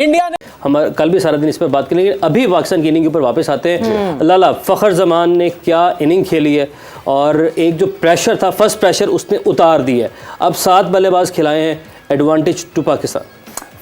India ने हम कल भी सारा दिन इस पर बात करेंगे। अभी पाकिस्तान की इनिंग के ऊपर वापस आते हैं। लाला फ़खर जमान ने क्या इनिंग खेली है और एक जो प्रेशर था, फर्स्ट प्रेशर उसने उतार दिया है। अब 7 बल्लेबाज खिलाए हैं, एडवांटेज टू पाकिस्तान।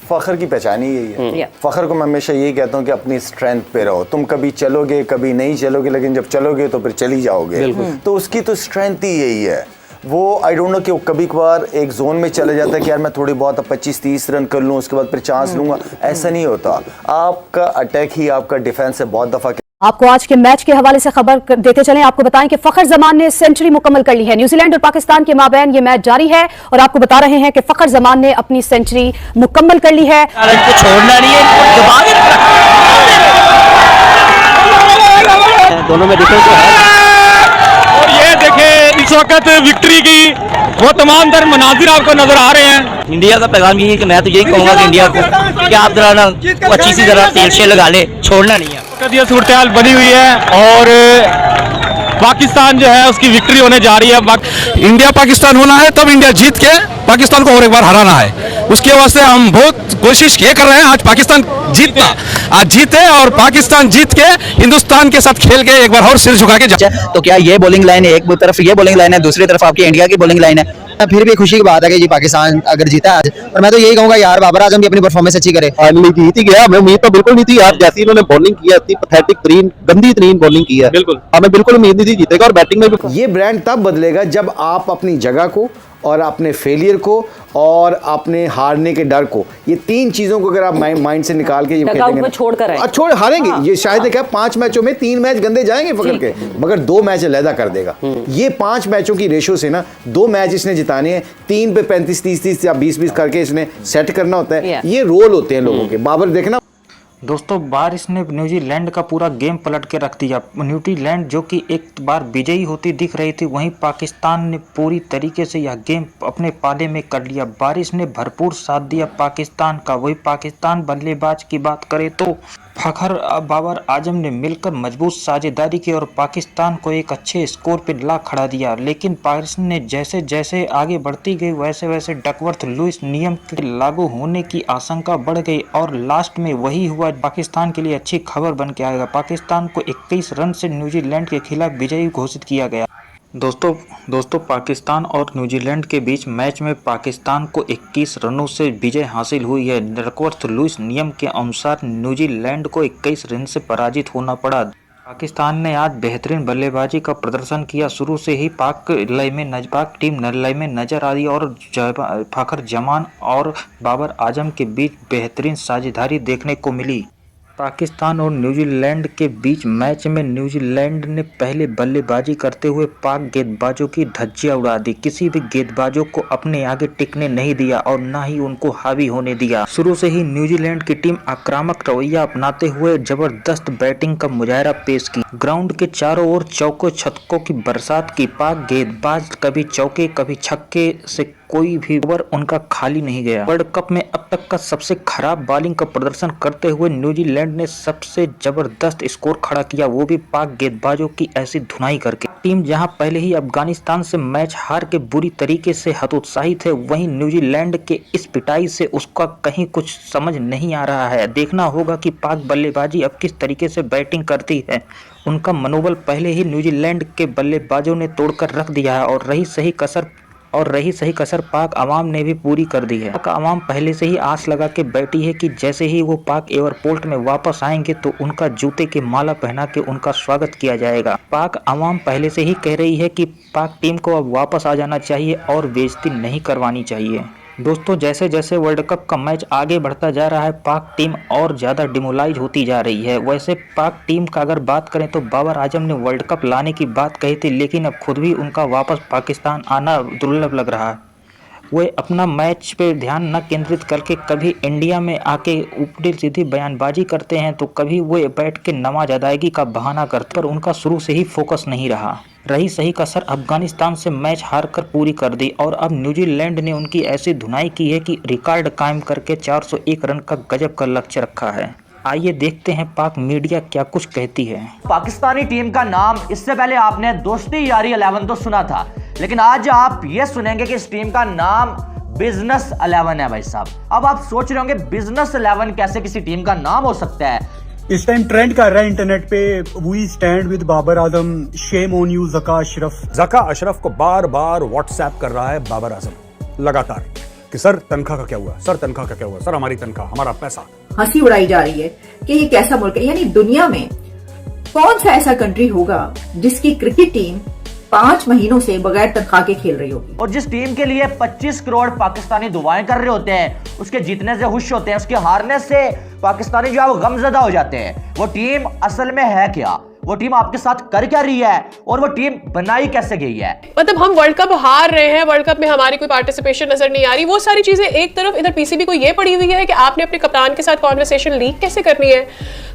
फ़खर की पहचान ही यही है। फ़खर को मैं हमेशा यही कहता हूँ कि अपनी स्ट्रेंथ पे रहो। तुम कभी चलोगे कभी नहीं चलोगे, लेकिन जब चलोगे तो फिर चली जाओगे। तो उसकी तो स्ट्रेंथ ही यही है। वो आई डोंट नो कि वो कभी कभार एक जोन में चले जाता है कि यार मैं थोड़ी बहुत 25-30 रन कर लूँ, उसके बाद फिर चांस लूँगा। ऐसा नहीं होता। आपका अटैक ही आपका डिफेंस है। बहुत दफ़ा आपको आज के मैच के हवाले से खबर देते चलें। आपको बताएं कि फ़खर जमान ने सेंचुरी मुकम्मल कर ली है। न्यूजीलैंड और पाकिस्तान के माबैन ये मैच जारी है और आपको बता रहे हैं कि फ़खर जमान ने अपनी सेंचुरी मुकम्मल कर ली है। छोड़ना नहीं है, दोनों में डिफरेंस है। और ये देखें इस वक्त विक्ट्री की वो तमाम तर मनाजिर आपको नजर आ रहे हैं। इंडिया का पैगाम यही है कि मैं तो यही कहूँगा कि इंडिया को कि आप जरा ना अच्छी सी जरा तेल शेल लगा ले, छोड़ना नहीं है। ये सूरत हाल बनी हुई है और पाकिस्तान जो है उसकी विक्ट्री होने जा रही है। इंडिया पाकिस्तान होना है तब इंडिया जीत के पाकिस्तान को और एक बार हराना है। उसके वास्ते हम बहुत कोशिश ये कर रहे हैं। आज पाकिस्तान आज जीते और पाकिस्तान जीत के हिंदुस्तान के साथ खेल के एक बार और सिर झुका के तो क्या ये बॉलिंग लाइन है, एक तरफ ये बॉलिंग लाइन है, दूसरी तरफ आपकी इंडिया की बॉलिंग लाइन है। फिर भी खुशी की बात है कि जी पाकिस्तान अगर जीता आज, और मैं तो यही कहूंगा यार बाबर आजम भी अपनी परफॉर्मेंस अच्छी करे। फाइनली जीत ही गया। हमें उम्मीद तो बिल्कुल नहीं थी यार, जैसी इन्होंने बॉलिंग की है, इतनी पैथेटिक तरीन गंदी तरीन बॉलिंग की है। बिल्कुल हमें बिल्कुल उम्मीद नहीं थी जीतेगा। और बैटिंग में भी ये ब्रांड तब बदलेगा जब आप अपनी जगह को और अपने फेलियर को और अपने हारने के डर को, ये 3 चीजों को अगर आप माइंड से निकाल के छोड़ हारेंगे। ये शायद क्या 5 मैचों में 3 मैच गंदे जाएंगे फ़खर के, मगर 2 मैच अलहदा कर देगा। ये 5 मैचों की रेशो से ना 2 मैच इसने जिताने हैं। 3 पे 35-30 या 20-20 करके इसने सेट करना होता है। ये रोल होते हैं लोगों के। बाबर देखना दोस्तों, बारिश ने न्यूजीलैंड का पूरा गेम पलट के रख दिया। न्यूजीलैंड जो कि एक बार विजयी होती दिख रही थी, वहीं पाकिस्तान ने पूरी तरीके से यह गेम अपने पाले में कर लिया। बारिश ने भरपूर साथ दिया पाकिस्तान का। वही पाकिस्तान बल्लेबाज की बात करें तो फ़खर बाबर आजम ने मिलकर मजबूत साझेदारी की और पाकिस्तान को एक अच्छे स्कोर पर ला खड़ा दिया। लेकिन पाकिस्तान ने जैसे जैसे आगे बढ़ती गई वैसे वैसे डकवर्थ लुईस नियम के लागू होने की आशंका बढ़ गई और लास्ट में वही हुआ। पाकिस्तान के लिए अच्छी खबर बन के आएगा। पाकिस्तान को 21 रन से न्यूजीलैंड के खिलाफ विजयी घोषित किया गया। दोस्तों पाकिस्तान और न्यूजीलैंड के बीच मैच में पाकिस्तान को 21 रनों से विजय हासिल हुई है। डकवर्थ लुईस नियम के अनुसार न्यूजीलैंड को 21 रन से पराजित होना पड़ा। पाकिस्तान ने आज बेहतरीन बल्लेबाजी का प्रदर्शन किया। शुरू से ही पाक टीम लय में नजर आ रही और फ़खर जमान और बाबर आजम के बीच बेहतरीन साझेदारी देखने को मिली। पाकिस्तान और न्यूजीलैंड के बीच मैच में न्यूजीलैंड ने पहले बल्लेबाजी करते हुए पाक गेंदबाजों की धज्जियां उड़ा दी। किसी भी गेंदबाजों को अपने आगे टिकने नहीं दिया और न ही उनको हावी होने दिया। शुरू से ही न्यूजीलैंड की टीम आक्रामक रवैया अपनाते हुए जबरदस्त बैटिंग का मुजाहरा पेश की। ग्राउंड के चारों ओर चौकों छक्कों की बरसात की। पाक गेंदबाज कभी चौके कभी छक्के से कोई भी ओवर उनका खाली नहीं गया। वर्ल्ड कप में अब तक का सबसे खराब बॉलिंग का प्रदर्शन करते हुए न्यूजीलैंड ने सबसे जबरदस्त स्कोर खड़ा किया, वो भी पाक गेंदबाजों की ऐसी धुनाई करके। टीम जहां पहले ही अफगानिस्तान से मैच हार के बुरी तरीके से हतोत्साहित है, वहीं न्यूजीलैंड के इस पिटाई से उसका कहीं कुछ समझ नहीं आ रहा है। देखना होगा कि पाक बल्लेबाजी अब किस तरीके से बैटिंग करती है। उनका मनोबल पहले ही न्यूजीलैंड के बल्लेबाजों ने तोड़कर रख दिया है और रही सही कसर पाक अवाम ने भी पूरी कर दी है। पाक अवाम पहले से ही आस लगा के बैठी है कि जैसे ही वो पाक एयरपोर्ट में वापस आएंगे तो उनका जूते की माला पहना के उनका स्वागत किया जाएगा। पाक अवाम पहले से ही कह रही है कि पाक टीम को अब वापस आ जाना चाहिए और बेइज्जती नहीं करवानी चाहिए। दोस्तों, जैसे जैसे वर्ल्ड कप का मैच आगे बढ़ता जा रहा है, पाक टीम और ज़्यादा डिमोलाइज होती जा रही है। वैसे पाक टीम का अगर बात करें तो बाबर आजम ने वर्ल्ड कप लाने की बात कही थी, लेकिन अब खुद भी उनका वापस पाकिस्तान आना दुर्लभ लग रहा है। वे अपना मैच पे ध्यान न केंद्रित करके कभी इंडिया में आके ऊपरी सीधी बयानबाजी करते हैं तो कभी वे बैठ के नमाज अदायगी का बहाना करते, पर उनका शुरू से ही फोकस नहीं रहा। रही सही कसर अफगानिस्तान से मैच हारकर पूरी कर दी और अब न्यूजीलैंड ने उनकी ऐसी धुनाई की है कि रिकॉर्ड कायम करके 401 रन का गजब का लक्ष्य रखा है। आइए देखते हैं पाक मीडिया क्या कुछ कहती है। पाकिस्तानी टीम का नाम इससे पहले आपने दोस्ती यारी 11 तो सुना था, लेकिन आज आप ये सुनेंगे कि इस टीम का नाम बिजनेस 11 है भाई साहब। अब आप सोच रहे होंगे बिजनेस 11 कैसे किसी टीम का नाम हो सकता है। इस टाइम ट्रेंड कर रहा है इंटरनेट पे, we stand with Babar Azam, shame on you Zaka Ashraf. Zaka Ashraf को बार बार व्हाट्सएप कर रहा है बाबर आजम लगातार कि सर तनख्वाह का क्या हुआ, सर तनख्वाह का क्या हुआ, सर हमारी तनख्वाह, हमारा पैसा। हंसी उड़ाई जा रही है कि ये कैसा मुल्क है, यानी दुनिया में कौन सा ऐसा कंट्री होगा जिसकी क्रिकेट टीम 5 महीनों से बगैर तनख्वाह के खेल रही होगी। और जिस टीम के लिए 25 करोड़ पाकिस्तानी दुआएं कर रहे होते हैं, उसके जीतने से खुश होते हैं, उसके हारने से पाकिस्तानी जो है वो गमजदा हो जाते हैं। वो टीम असल में है क्या, वो टीम आपके साथ कर क्या रही है और वो टीम बनाई कैसे गई है। मतलब हम वर्ल्ड कप हार रहे हैं, वर्ल्ड कप में हमारी कोई पार्टिसिपेशन नजर नहीं आ रही, वो सारी चीजें एक तरफ। इधर पीसीबी को ये पड़ी हुई है कि आपने अपने कप्तान के साथ कॉन्वर्सेशन लीक कैसे करनी है,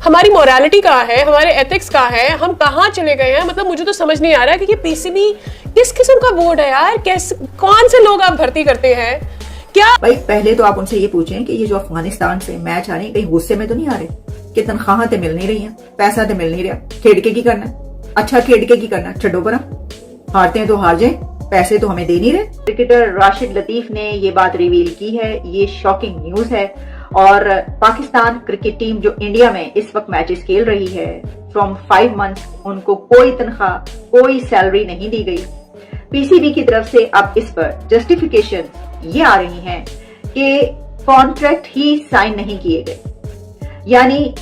हमारी मोरालिटी कहाँ है, हमारे एथिक्स कहाँ है, हम कहाँ चले गए हैं। मतलब मुझे तो समझ नहीं आ रहा है कि ये पीसीबी किस किस्म का बोर्ड है यार, कौन से लोग आप भर्ती करते हैं क्या। भाई पहले तो आप उनसे ये पूछें कि ये जो अफगानिस्तान से मैच आ रहे हैं कहीं गुस्से में तो नहीं आ रहे कि तनख्वाह तो मिल नहीं रही है, पैसा तो मिल नहीं रहा, खेड़ के की करना, अच्छा खेड़ के की करना, छड़ो परा, हारते हैं तो हार जाए, पैसे तो हमें दे नहीं रहे। क्रिकेटर राशिद लतीफ ने ये बात रिवील की है, ये शॉकिंग न्यूज है। और पाकिस्तान क्रिकेट टीम जो इंडिया में इस वक्त मैचेस खेल रही है, फ्रॉम 5 मंथ्स उनको कोई तनख्वाह, कोई सैलरी नहीं दी गई। पीसीबी की तरफ से अब इस पर जस्टिफिकेशन ये आ रही है कि कॉन्ट्रैक्ट ही साइन नहीं किए गए, यानी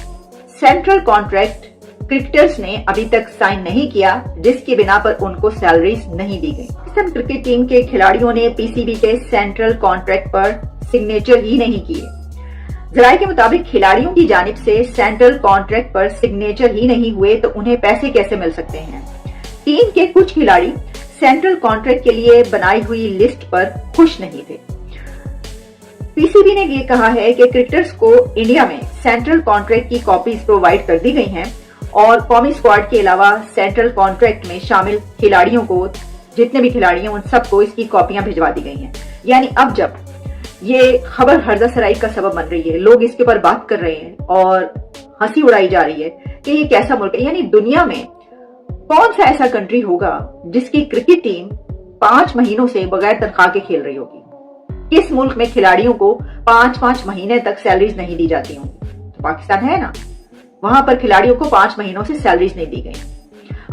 सेंट्रल कॉन्ट्रैक्ट क्रिकेटर्स ने अभी तक साइन नहीं किया, जिसकी बिना पर उनको सैलरीज नहीं दी गई। पाकिस्तान क्रिकेट टीम के खिलाड़ियों ने पीसीबी के सेंट्रल कॉन्ट्रैक्ट पर सिग्नेचर ही नहीं किए। जराये के मुताबिक खिलाड़ियों की जानिब से सेंट्रल कॉन्ट्रैक्ट पर सिग्नेचर ही नहीं हुए तो उन्हें पैसे कैसे मिल सकते हैं। टीम के कुछ खिलाड़ी सेंट्रल कॉन्ट्रैक्ट के लिए बनाई हुई लिस्ट पर खुश नहीं थे। पीसीबी ने ये कहा है कि क्रिकेटर्स को इंडिया में सेंट्रल कॉन्ट्रैक्ट की कॉपीज प्रोवाइड कर दी गई हैं और कौमी स्क्वाड के अलावा सेंट्रल कॉन्ट्रैक्ट में शामिल खिलाड़ियों को, जितने भी खिलाड़ी हैं उन सबको इसकी कॉपियां भिजवा दी गई हैं। यानी अब जब ये खबर हर्जा सराई का सबब बन रही है, लोग इसके ऊपर बात कर रहे हैं और हंसी उड़ाई जा रही है कि ये कैसा मुल्क है, यानी दुनिया में कौन सा ऐसा कंट्री होगा जिसकी क्रिकेट टीम 5 महीनों से बगैर तनख्वाह के खेल रही होगी। किस मुल्क में खिलाड़ियों को 5-5 महीने तक सैलरीज नहीं दी जाती होंगी। तो पाकिस्तान है ना, वहां पर खिलाड़ियों को 5 महीनों से सैलरीज नहीं दी गई।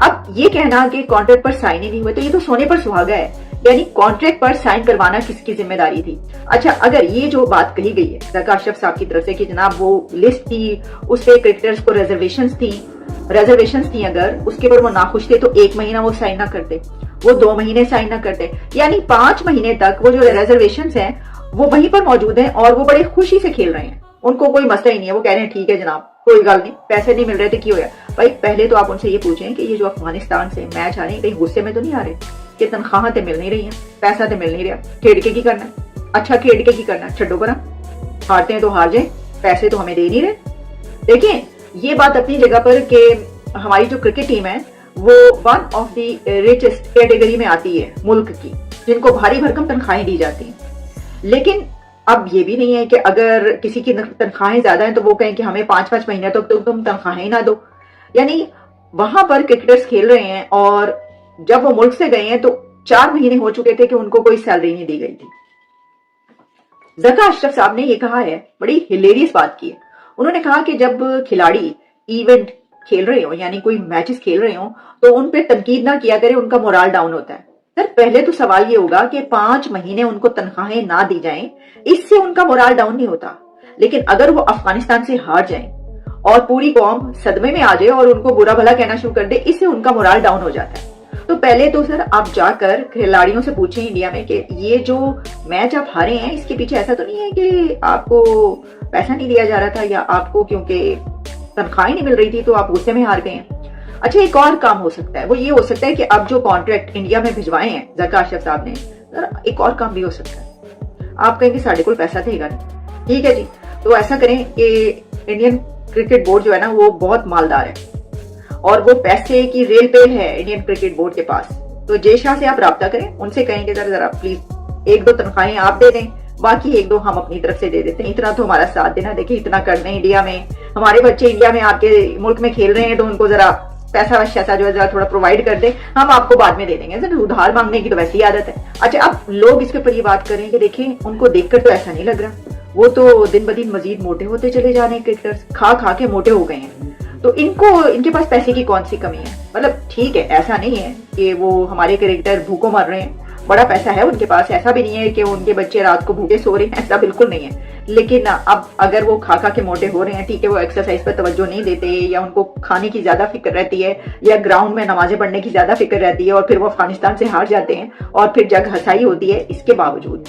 अब ये कहना कि कॉन्ट्रैक्ट पर साइन ही नहीं हुए, तो ये तो सोने पर सुहागा है, यानी कॉन्ट्रैक्ट पर साइन करवाना किसकी जिम्मेदारी थी। अच्छा, अगर ये जो बात कही गई है ज़का अशरफ साहब की तरफ से कि जनाब वो लिस्ट थी, उस पे क्रिकेटर्स को रिजर्वेशंस थी, अगर उसके ऊपर वो नाखुश थे तो 1 महीना वो साइन ना करते, वो 2 महीने साइन ना करते, यानी 5 महीने तक वो जो रिजर्वेशंस हैं वो वहीं पर मौजूद हैं और वो बड़े खुशी से खेल रहे हैं, उनको कोई मसला ही नहीं है। वो कह रहे हैं ठीक है जनाब, कोई गल नहीं, पैसे नहीं मिल रहे थे क्यों है। भाई पहले तो आप उनसे ये पूछें कि ये जो अफगानिस्तान से मैच आ रहे हैं कहीं गुस्से में तो नहीं आ रहे कि तनख्वाह तो मिल नहीं रही है, पैसा तो मिल नहीं रहा, खेड़ के की करना, अच्छा खेड़ के की करना, छड़ो परा, हारते हैं तो हार जाए, पैसे तो हमें दे नहीं रहे। देखिए ये बात अपनी जगह पर कि हमारी जो क्रिकेट टीम है वो one of the richest category में आती है मुल्क की, जिनको भारी भरकम तनख्वाहें दी जाती हैं। लेकिन अब ये भी नहीं है कि अगर किसी की तनख्वाहें ज्यादा हैं तो वो कहें कि हमें 5-5 महीने तक तो तुम तनख्वाहें ही ना दो। यानी वहां पर क्रिकेटर्स खेल रहे हैं और जब वो मुल्क से गए हैं तो 4 महीने हो चुके थे कि उनको कोई सैलरी नहीं दी गई थी। ज़का अशरफ साहब ने ये कहा है, बड़ी हिलेरियस बात की है। उन्होंने कहा कि जब खिलाड़ी इवेंट खेल रहे हो, यानी कोई मैचेस खेल रहे हो, तो उन पे तनकीद ना किया करे, उनका मोराल डाउन होता है। सर पहले तो सवाल ये होगा कि 5 महीने उनको तनख्वाहें ना दी जाएं, इससे उनका मोराल डाउन नहीं होता। लेकिन अगर वो अफगानिस्तान से हार जाएं और पूरी कौम सदमे में आ जाए और उनको बुरा भला कहना शुरू कर दे, इससे उनका मोराल डाउन हो जाता है। तो पहले तो सर आप जाकर खिलाड़ियों से पूछें इंडिया में कि ये जो मैच आप हारे हैं इसके पीछे ऐसा तो नहीं है कि आपको पैसा नहीं दिया जा रहा था या आपको क्योंकि तनख्वाह नहीं मिल रही थी तो आप गुस्से में हार गए हैं। अच्छा, एक और काम हो सकता है, वो ये हो सकता है कि अब जो कॉन्ट्रैक्ट इंडिया में भिजवाए हैं ज़का अशरफ साहब ने, सर एक और काम भी हो सकता है। आप कहेंगे साढ़े को पैसा देगा नहीं, ठीक है जी, तो ऐसा करें कि इंडियन क्रिकेट बोर्ड जो है ना वो बहुत मालदार है और वो पैसे की रेल पे है इंडियन क्रिकेट बोर्ड के पास। तो जय शाह से आप राब्ता करें, उनसे कहेंगे जरा प्लीज 1-2 तनख्वाहें आप दे दें, बाकी 1-2 हम अपनी तरफ से दे देते हैं, इतना तो हमारा साथ देना। देखिए इतना कर दें, इंडिया में हमारे बच्चे इंडिया में आपके मुल्क में खेल रहे हैं तो उनको जरा पैसा वैसा जो है जरा थोड़ा प्रोवाइड कर दे, हम आपको बाद में दे देंगे। सर उधार मांगने की तो वैसी आदत है। अच्छा, अब लोग इसके ऊपर ये बात करें कि देखिए उनको देखकर तो ऐसा नहीं लग रहा, वो तो दिन ब दिन मजीद मोटे होते चले जा रहे हैं, क्रिकेटर्स खा खा के मोटे हो गए हैं। तो इनके पास पैसे की कौन सी कमी है? मतलब ठीक है, ऐसा नहीं है कि वो हमारे क्रिकेटर भूखों मर रहे हैं, बड़ा पैसा है उनके पास, ऐसा भी नहीं है कि उनके बच्चे रात को भूखे सो रहे हैं, ऐसा बिल्कुल नहीं है। लेकिन अब अगर वो खा खा के मोटे हो रहे हैं, ठीक है, वो एक्सरसाइज पर तवज्जो नहीं देते, या उनको खाने की ज्यादा फिक्र रहती है, या ग्राउंड में नमाजें पढ़ने की ज्यादा फिक्र रहती है, और फिर वो अफगानिस्तान से हार जाते हैं और फिर जग हसाई होती है, इसके बावजूद